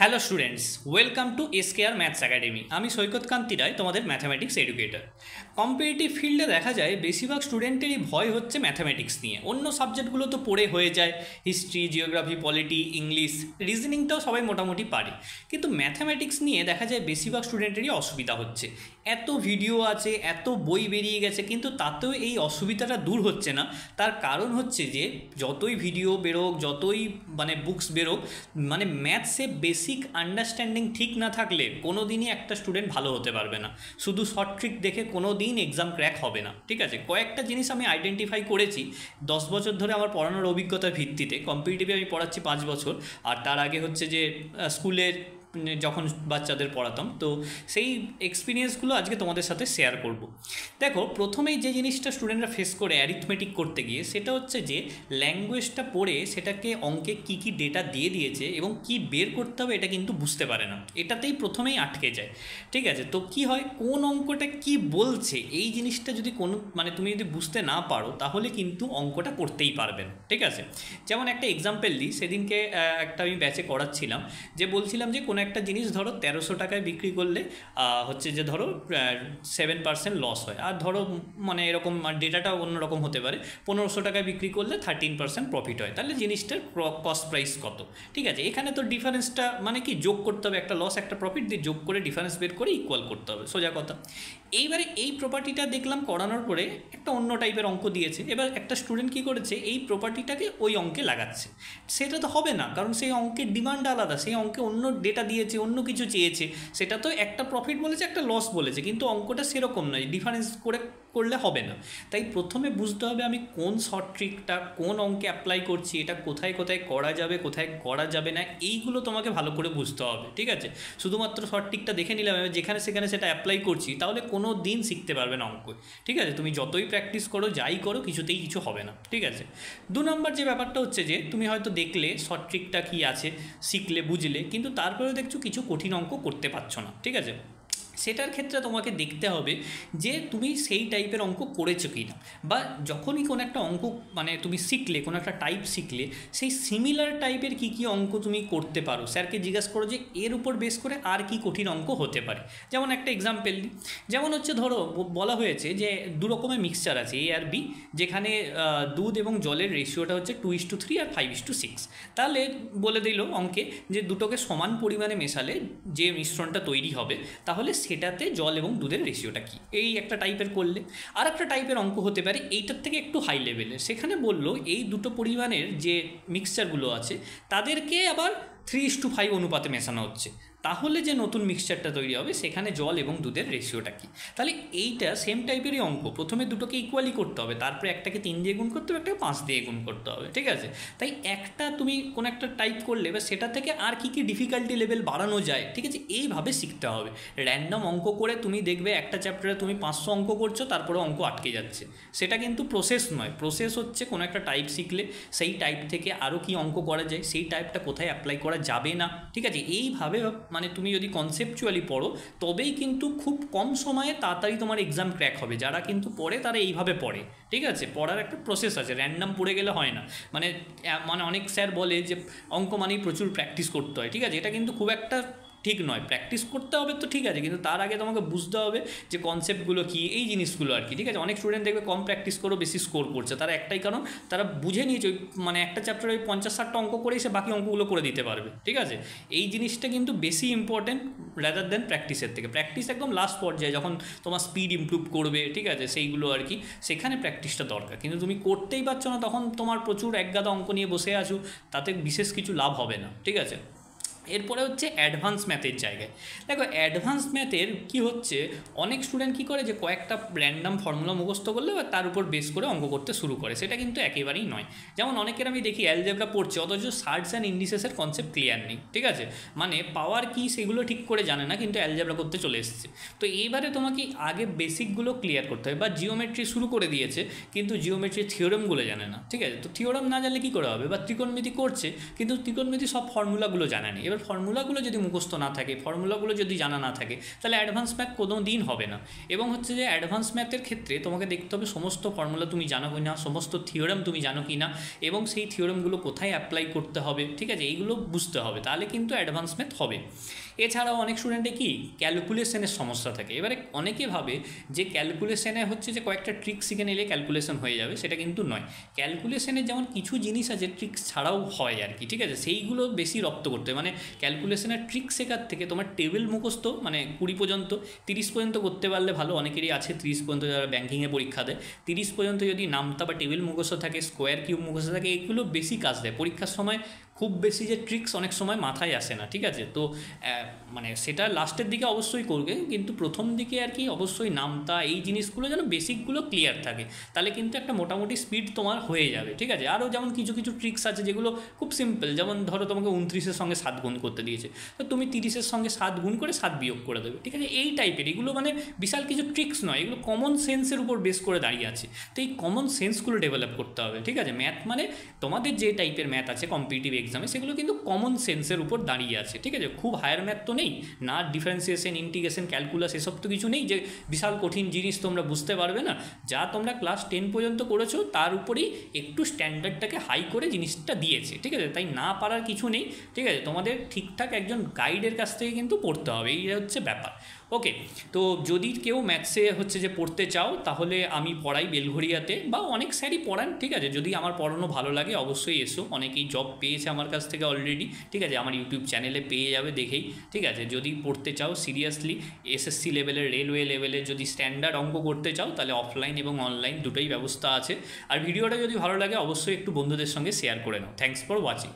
Hello students, welcome to SKR maths academy. আমি সৈকত কান্তি রায়, তোমাদের mathematics educator. Competitive ফিল্ডে দেখা যায় বেশিরভাগ স্টুডেন্টেরই ভয় হচ্ছে ম্যাথামেটিক্স নিয়ে। অন্য সাবজেক্টগুলো তো পড়ে হয়ে যায়, হিস্ট্রি, জিওগ্রাফি, পলিটি, ইংলিশ, রিজনিংটাও সবাই মোটামুটি পারে, কিন্তু ম্যাথামেটিক্স নিয়ে দেখা যায় বেশিরভাগ স্টুডেন্টেরই অসুবিধা হচ্ছে। এত ভিডিও আছে, এত বই বেরিয়ে গেছে, কিন্তু তাতেও এই অসুবিধাটা দূর হচ্ছে না। তার কারণ হচ্ছে যে যতই ভিডিও বেরোক, যতই বুকস বেরোক, ম্যাথসে বেসিক আন্ডারস্ট্যান্ডিং ঠিক না থাকলে কোনো দিনই একটা স্টুডেন্ট ভালো হতে পারবে না। শুধু শর্ট ট্রিক দেখে কোনো দিন এক্সাম ক্র্যাক হবে না। ঠিক আছে, কয়েকটা জিনিস আমি আইডেন্টিফাই করেছি 10 বছর ধরে আমার পড়ানোর অভিজ্ঞতার ভিত্তিতে। কম্পিটিটিভে আমি পড়াচ্ছি 5 বছর, আর তার আগে হচ্ছে যে স্কুলের যখন বাচ্চাদের পড়াতাম, তো সেই এক্সপিরিয়েন্সগুলো আজকে তোমাদের সাথে শেয়ার করব। দেখো, প্রথমেই যে জিনিসটা স্টুডেন্টরা ফেস করে অ্যারিথমেটিক করতে গিয়ে, সেটা হচ্ছে যে ল্যাঙ্গুয়েজটা পড়ে সেটাকে অঙ্কে কী কী ডেটা দিয়ে দিয়েছে এবং কি বের করতে হবে এটা কিন্তু বুঝতে পারে না। এটাতেই প্রথমেই আটকে যায়। ঠিক আছে, তো কি হয়, কোন অঙ্কটা কি বলছে এই জিনিসটা যদি কোনো তুমি যদি বুঝতে না পারো, তাহলে কিন্তু অঙ্কটা করতেই পারবে না। ঠিক আছে, যেমন একটা এক্সাম্পল দিই। সেদিনকে একটা আমি ব্যাচে করাচ্ছিলাম, যে বলছিলাম যে কোনো একটা জিনিস ধরো 1300 টাকায় বিক্রি করলে হচ্ছে যে ধরো 7% লস হয়, আর ধরো এরকম ডেটাটা অন্যরকম হতে পারে, 1500 টাকায় বিক্রি করলে 13% প্রফিট হয়। তাহলে জিনিসটার কস্ট প্রাইস কত? ঠিক আছে, এখানে তো ডিফারেন্সটা কি যোগ করতে হবে, একটা লস একটা প্রফিট দিয়ে যোগ করে ডিফারেন্স বের করে ইকুয়াল করতে হবে, সোজা কথা। এইবারে এই প্রপার্টিটা দেখলাম করানোর পরে একটা অন্য টাইপের অঙ্ক দিয়েছে। এবার একটা স্টুডেন্ট কী করেছে, এই প্রপার্টিটাকে ওই অঙ্কে লাগাচ্ছে। সেটা তো হবে না, কারণ সেই অঙ্কের ডিমান্ড আলাদা, সেই অঙ্কে অন্য ডেটা দিয়েছে, অন্য কিছু চেয়েছে। সেটা তো একটা প্রফিট বলেছে, একটা লস বলেছে, কিন্তু অঙ্কটা সেরকম নয়, ডিফারেন্স করলে হবে না। তাই প্রথমে বুঝতে হবে আমি কোন শর্ট ট্রিকটা কোন অঙ্কে অ্যাপ্লাই করছি, এটা কোথায় কোথায় করা যাবে, কোথায় করা যাবে না, এইগুলো তোমাকে ভালো করে বুঝতে হবে। ঠিক আছে, শুধুমাত্র শর্ট ট্রিকটা দেখে নিলাম, আমি যেখানে সেখানে সেটা অ্যাপ্লাই করছি, তাহলে কোনো দিন শিখতে পারবে না অঙ্ক। ঠিক আছে, তুমি যতই প্র্যাকটিস করো, যাই করো, কিছুতেই কিছু হবে না। ঠিক আছে, 2 নম্বর যে ব্যাপারটা হচ্ছে যে তুমি হয়তো দেখলে শর্ট ট্রিকটা কী আছে, শিখলে, বুঝলে, কিন্তু তারপরেও দেখছো কিছু কঠিন অঙ্ক করতে পারছো না। ঠিক আছে, সেটার ক্ষেত্রে তোমাকে দেখতে হবে যে তুমি সেই টাইপের অঙ্ক করেছো কি না, বা যখনই কোনো একটা অঙ্ক তুমি শিখলে, কোনো একটা টাইপ শিখলে, সেই সিমিলার টাইপের কী কী অঙ্ক তুমি করতে পারো, স্যারকে জিজ্ঞাসা করো যে এর উপর বেস করে আর কি কঠিন অঙ্ক হতে পারে। যেমন একটা এক্সাম্পল দিই, যেমন হচ্ছে ধরো বলা হয়েছে যে 2 রকমের মিক্সচার আছে, এ আর বি, যেখানে দুধ এবং জলের রেশিওটা হচ্ছে 2:3 আর 5:6। তাহলে বলে দিল অঙ্কে যে দুটোকে সমান পরিমাণে মেশালে যে মিশ্রণটা তৈরি হবে, তাহলে সেটাতে জল এবং দুধের রেশিওটা কী, এই একটা টাইপের করলে। আর একটা টাইপের অঙ্ক হতে পারে এইটার থেকে একটু হাই লেভেলের, সেখানে বললো এই দুটো পরিমাণের যে মিক্সচারগুলো আছে তাদেরকে আবার 3:5 অনুপাতে মেশানো হচ্ছে, তাহলে যে নতুন মিক্সচারটা তৈরি হবে সেখানে জল এবং দুধের রেশিওটা কী। তাহলে এইটা সেম টাইপেরই অঙ্ক, প্রথমে দুটোকে ইকুয়ালি করতে হবে, তারপরে একটাকে 3 দিয়ে গুণ করতে হবে, একটাকে 5 দিয়ে গুণ করতে হবে। ঠিক আছে, তাই একটা তুমি কোনো একটা টাইপ করলে বা সেটা থেকে আর কী কী ডিফিকাল্টি লেভেল বাড়ানো যায়, ঠিক আছে, এইভাবে শিখতে হবে। র্যান্ডম অঙ্ক করে তুমি দেখবে একটা চ্যাপ্টারে তুমি 500 অঙ্ক করছো, তারপরে অঙ্ক আটকে যাচ্ছে, সেটা কিন্তু প্রসেস নয়। প্রসেস হচ্ছে কোনো একটা টাইপ শিখলে সেই টাইপ থেকে আরও কি অঙ্ক করা যায়, সেই টাইপটা কোথায় অ্যাপ্লাই করা যাবে না। ঠিক আছে, এইভাবে তুমি যদি কনসেপচুয়ালি পড়ো, তবেই কিন্তু খুব কম সময়ে তাড়াতাড়ি তোমার এক্সাম ক্র্যাক হবে। যারা কিন্তু পড়ে তারা এইভাবে পড়ে। ঠিক আছে, পড়ার একটা প্রসেস আছে, র্যান্ডম পড়ে গেলে হয় না। অনেক স্যার বলে যে অঙ্ক মানেই প্রচুর প্র্যাকটিস করতে হয়। ঠিক আছে, এটা কিন্তু খুব একটা ঠিক নয়। প্র্যাকটিস করতে হবে তো ঠিক আছে, কিন্তু তার আগে তোমাকে বুঝতে হবে যে কনসেপ্টগুলো কী, এই জিনিসগুলো আর কি। ঠিক আছে, অনেক স্টুডেন্ট দেখবে কম প্র্যাকটিস করেও বেশি স্কোর করছে, তার একটাই কারণ, তারা বুঝে নিয়েছে একটা চ্যাপ্টারে 50-60টা অঙ্ক করেই সে বাকি অঙ্কগুলো করে দিতে পারবে। ঠিক আছে, এই জিনিসটা কিন্তু বেশি ইম্পর্টেন্ট রাদার দেন প্র্যাকটিসের থেকে। প্র্যাকটিস একদম লাস্ট পর্যায়ে, যখন তোমার স্পিড ইমপ্রুভ করবে, ঠিক আছে, সেইগুলো আর কি, সেখানে প্র্যাকটিসটা দরকার। কিন্তু তুমি করতেই পারছো না, তখন তোমার প্রচুর একগাদা অঙ্ক নিয়ে বসে আছো, তাতে বিশেষ কিছু লাভ হবে না। ঠিক আছে, এরপরে হচ্ছে অ্যাডভান্স ম্যাথের জায়গায়। দেখো, অ্যাডভান্স ম্যাথের কি হচ্ছে, অনেক স্টুডেন্ট কী করে যে কয়েকটা র্যান্ডাম ফর্মুলা মুখস্থ করলে বা তার উপর বেস করে অঙ্ক করতে শুরু করে, সেটা কিন্তু একেবারেই নয়। যেমন অনেকের আমি দেখি অ্যালজেব্রা পড়ছে, অথচ সার্টস অ্যান্ড ইন্ডিসেসের কনসেপ্ট ক্লিয়ার নেই। ঠিক আছে, পাওয়ার কি সেগুলো ঠিক করে জানে না, কিন্তু অ্যালজেব্রা করতে চলে এসেছে। তো এইবারে তোমাকে আগে বেসিকগুলো ক্লিয়ার করতে হবে। বা জিওমেট্রি শুরু করে দিয়েছে, কিন্তু জিওমেট্রির থিওরেমগুলো জানে না। ঠিক আছে, তো থিওরেম না জানলে কী করে হবে। বা ত্রিকোণমিতি করছে, কিন্তু ত্রিকোণমিতি সব ফর্মুলাগুলো জানে না। এবার এবার ফর্মুলাগুলো যদি মুখস্থ না থাকে, ফর্মুলাগুলো যদি জানা না থাকে, তাহলে অ্যাডভান্স ম্যাথ কোনো দিন হবে না। এবং হচ্ছে যে অ্যাডভান্স ম্যাথের ক্ষেত্রে তোমাকে দেখতে হবে সমস্ত ফর্মুলা তুমি জানো কি না, সমস্ত থিওরেম তুমি জানো কি না, এবং সেই থিওরেমগুলো কোথায় অ্যাপ্লাই করতে হবে, ঠিক আছে, এইগুলো বুঝতে হবে, তাহলে কিন্তু অ্যাডভান্স ম্যাথ হবে। এছাড়াও অনেক স্টুডেন্টে কি ক্যালকুলেশনের সমস্যা থাকে। এবারে অনেকে ভাবে যে ক্যালকুলেশনে হচ্ছে যে কয়েকটা ট্রিক শিখে নিলে ক্যালকুলেশন হয়ে যাবে, সেটা কিন্তু নয়। ক্যালকুলেশনের যেমন কিছু জিনিস আছে ট্রিক্স ছাড়াও হয় আর কি, ঠিক আছে, সেইগুলো বেশি রপ্ত করতে হয়। মানে ক্যালকুলেশনের ট্রিক শেখার থেকে তোমার টেবিল মুখস্থ মানে 20 পর্যন্ত 30 পর্যন্ত করতে পারলে ভালো। অনেকেরই আছে 30 পর্যন্ত, যারা ব্যাঙ্কিংয়ে পরীক্ষা দেয় 30 পর্যন্ত যদি নামতা বা টেবিল মুখস্থ থাকে, স্কোয়ার কিউব মুখস্থ থাকে, এগুলো বেশি কাজ দেয় পরীক্ষার সময়। খুব বেশি যে ট্রিক্স অনেক সময় মাথায় আসে না, ঠিক আছে। তো মানে সেটা লাস্টের দিকে অবশ্যই করবে, কিন্তু প্রথম দিকে আর কি অবশ্যই নামতা এই জিনিসগুলো যেন বেসিকগুলো ক্লিয়ার থাকে, তাহলে কিন্তু একটা মোটামুটি স্পিড তোমার হয়ে যাবে, ঠিক আছে। আরও যেমন কিছু কিছু ট্রিক্স আছে যেগুলো খুব সিম্পল, যেমন ধরো তোমাকে 29-এর সঙ্গে 7 গুণ করতে দিয়েছে, তো তুমি 30-এর সঙ্গে 7 গুণ করে 7 বিয়োগ করে দেবে, ঠিক আছে। এই টাইপের এগুলো মানে বিশাল কিছু ট্রিক্স নয়, এগুলো কমন সেন্সের উপর বেস করে দাঁড়িয়ে আছে। তো এই কমন সেন্সগুলো ডেভেলপ করতে হবে, ঠিক আছে। ম্যাথ মানে তোমাদের যে টাইপের ম্যাথ আছে কম্পিটিটিভ এক্সামে, সেগুলো কিন্তু কমন সেন্সের উপর দাঁড়িয়ে আছে, ঠিক আছে। খুব হায়ার ম্যাথ তো নেই না, ডিফারেন্সিয়েশন, ইন্টিগ্রেশন, ক্যালকুলাস এসব তো কিছু নেই যে বিশাল কঠিন জিনিস তোমরা বুঝতে পারবে না। যা তোমরা ক্লাস 10 পর্যন্ত করেছো তার উপরেই একটু স্ট্যান্ডার্ডটাকে হাই করে জিনিসটা দিয়েছে, ঠিক আছে। তাই না পারার কিছু নেই, ঠিক আছে। তোমাদের ঠিকঠাক একজন গাইডের কাছ থেকে কিন্তু পড়তে হবে, এই হচ্ছে ব্যাপার। ওকে, তো যদি কেউ ম্যাথসে হচ্ছে যে পড়তে চাও, তাহলে আমি পড়াই বেলঘরিয়াতে, বা অনেক স্যারই পড়ান, ঠিক আছে। যদি আমার পড়ানো ভালো লাগে অবশ্যই এসো, অনেকেই জব পেয়েছে আমার কাছ থেকে অলরেডি, ঠিক আছে, আমার ইউটিউব চ্যানেলে পেয়ে যাবে দেখেই, ঠিক আছে। যদি পড়তে চাও সিরিয়াসলি এসএসসি লেভেলের, রেলওয়ে লেভেলের যদি স্ট্যান্ডার্ড অঙ্ক করতে চাও, তাহলে অফলাইন এবং অনলাইন দুটোই ব্যবস্থা আছে। আর ভিডিওটা যদি ভালো লাগে অবশ্যই একটু বন্ধুদের সঙ্গে শেয়ার করে নাও। Thanks for watching.